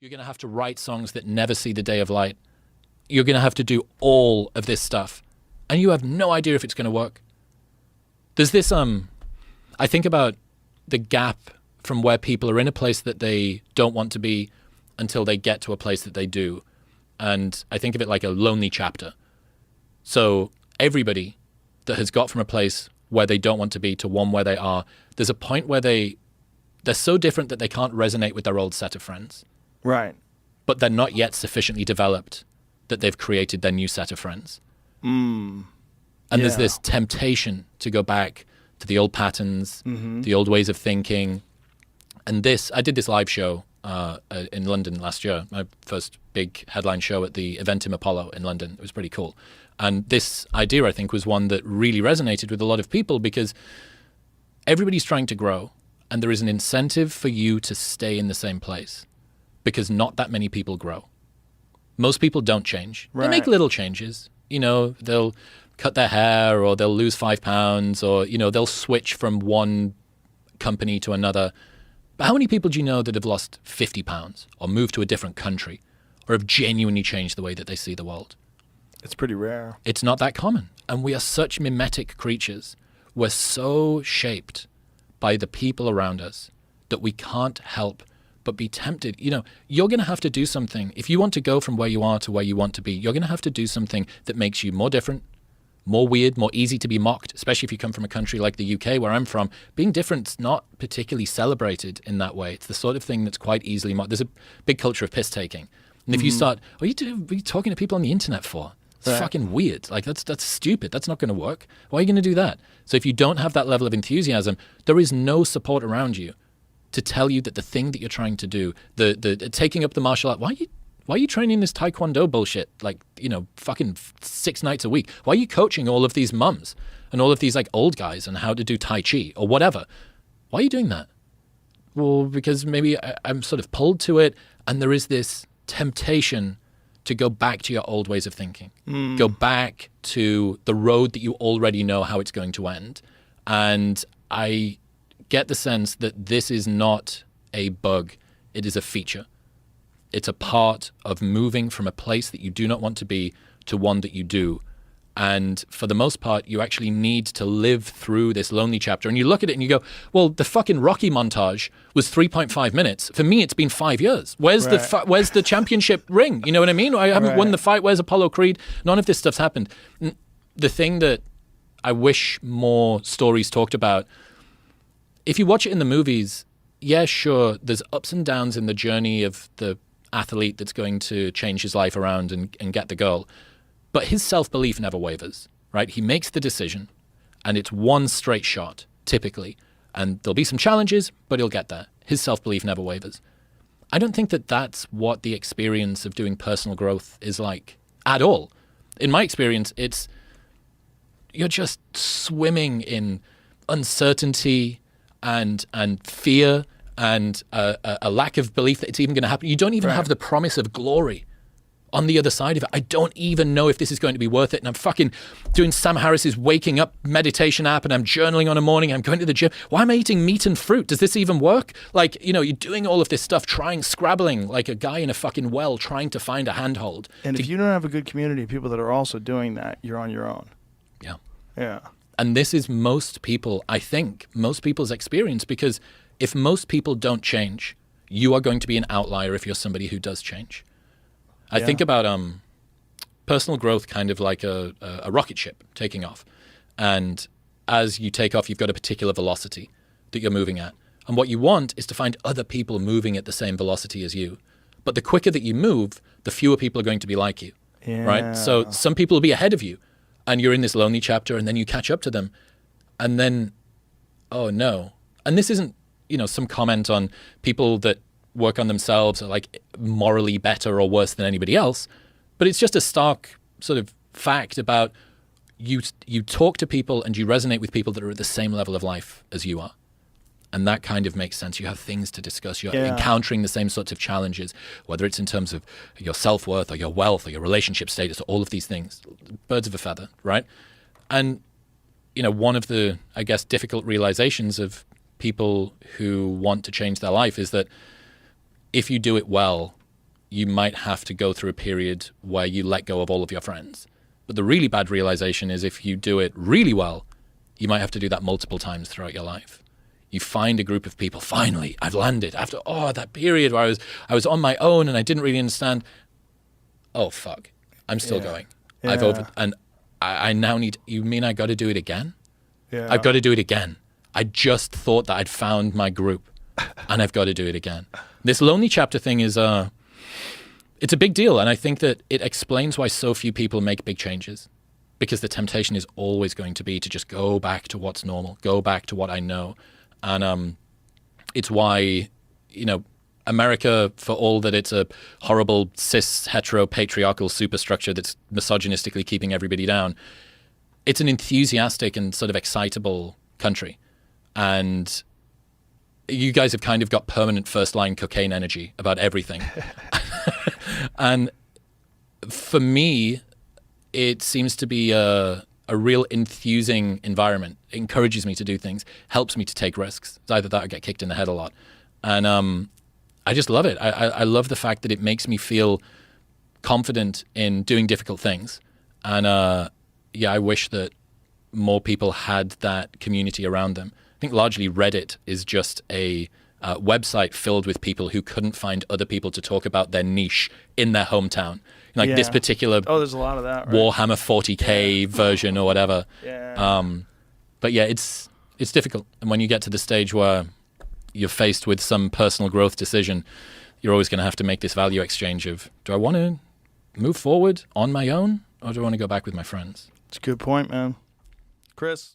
You're going to have to write songs that never see the day of light. You're going to have to do all of this stuff. And you have no idea if it's going to work. There's this, I think about the gap from where people are in a place that they don't want to be until they get to a place that they do. And I think of it like a lonely chapter. So everybody that has got from a place where they don't want to be to one where they are, there's a point where they're so different that they can't resonate with their old set of friends. Right. But they're not yet sufficiently developed that they've created their new set of friends. And there's this temptation to go back to the old patterns, the old ways of thinking. And I did this live show in London last year, my first big headline show at the Eventim Apollo in London. It was pretty cool. And this idea, I think, was one that really resonated with a lot of people because everybody's trying to grow and there is an incentive for you to stay in the same place because not that many people grow. Most people don't change. Right. They make little changes. You know, they'll cut their hair or they'll lose 5 pounds or, you know, they'll switch from one company to another. But how many people do you know that have lost 50 pounds or moved to a different country or have genuinely changed the way that they see the world? It's pretty rare. It's not that common. And we are such mimetic creatures. We're so shaped by the people around us that we can't help but be tempted. You know, you're going to have to do something. If you want to go from where you are to where you want to be, you're going to have to do something that makes you more different, more weird, more easy to be mocked, especially if you come from a country like the UK, where I'm from. Being different's not particularly celebrated in that way. It's the sort of thing that's quite easily mocked. There's a big culture of piss-taking. And if you start, what are you talking to people on the internet for? It's fucking weird. Like, that's stupid. That's not going to work. Why are you going to do that? So if you don't have that level of enthusiasm, there is no support around you to tell you that the thing that you're trying to do, the taking up the martial art, why are you training this Taekwondo bullshit, like, you know, fucking 6 nights a week? Why are you coaching all of these mums and all of these, like, old guys on how to do Tai Chi or whatever? Why are you doing that? Well, because maybe I'm sort of pulled to it, and there is this temptation to go back to your old ways of thinking. Go back to the road that you already know how it's going to end. And I get the sense that this is not a bug. It is a feature. It's a part of moving from a place that you do not want to be to one that you do. And for the most part, you actually need to live through this lonely chapter. And you look at it and you go, well, the fucking Rocky montage was 3.5 minutes. For me, it's been 5 years. Where's the championship ring? You know what I mean? I haven't won the fight. Where's Apollo Creed? None of this stuff's happened. The thing that I wish more stories talked about, if you watch it in the movies, yeah, sure, there's ups and downs in the journey of the athlete that's going to change his life around and get the girl. But his self-belief never wavers, right? He makes the decision, and it's one straight shot, typically. And there'll be some challenges, but he'll get there. His self-belief never wavers. I don't think that that's what the experience of doing personal growth is like at all. In my experience, you're just swimming in uncertainty and fear and a lack of belief that it's even going to happen. You don't even have the promise of glory on the other side of it. I don't even know if this is going to be worth it. And I'm fucking doing Sam Harris's waking up meditation app, and I'm journaling on a morning. I'm going to the gym. Why am I eating meat and fruit? Does this even work? Like, you know, you're doing all of this stuff, scrabbling like a guy in a fucking well, trying to find a handhold. And if you don't have a good community of people that are also doing that, you're on your own. Yeah. Yeah. And this is most people's experience, because if most people don't change, you are going to be an outlier if you're somebody who does change. I think about personal growth kind of like a rocket ship taking off. And as you take off, you've got a particular velocity that you're moving at. And what you want is to find other people moving at the same velocity as you. But the quicker that you move, the fewer people are going to be like you, right? So some people will be ahead of you, and you're in this lonely chapter, and then you catch up to them. And then, oh no. And this isn't, you know, some comment on people that work on themselves are like morally better or worse than anybody else, but it's just a stark sort of fact about you talk to people and you resonate with people that are at the same level of life as you are. And that kind of makes sense. You have things to discuss. You're encountering the same sorts of challenges, whether it's in terms of your self-worth or your wealth or your relationship status, or all of these things. Birds of a feather, right? And, you know, one of the, I guess, difficult realizations of people who want to change their life is that if you do it well, you might have to go through a period where you let go of all of your friends. But the really bad realization is if you do it really well, you might have to do that multiple times throughout your life. You find a group of people, finally, I've landed after that period where I was on my own and I didn't really understand. Oh, fuck. I'm still going. Yeah. I now need, you mean I got to do it again? Yeah. I've got to do it again. I just thought that I'd found my group and I've got to do it again. This lonely chapter thing is, it's a big deal. And I think that it explains why so few people make big changes, because the temptation is always going to be to just go back to what's normal, go back to what I know. And it's why, you know, America, for all that it's a horrible cis hetero patriarchal superstructure that's misogynistically keeping everybody down, it's an enthusiastic and sort of excitable country. And you guys have kind of got permanent first line cocaine energy about everything. And for me, it seems to be a real enthusing environment. It encourages me to do things, helps me to take risks. It's either that or get kicked in the head a lot. And I just love it. I love the fact that it makes me feel confident in doing difficult things. And I wish that more people had that community around them. I think largely Reddit is just a website filled with people who couldn't find other people to talk about their niche in their hometown. Like this particular there's a lot of that, right? Warhammer 40K version or whatever. Yeah. But yeah, it's difficult. And when you get to the stage where you're faced with some personal growth decision, you're always going to have to make this value exchange of, do I want to move forward on my own or do I want to go back with my friends? It's a good point, man. Chris.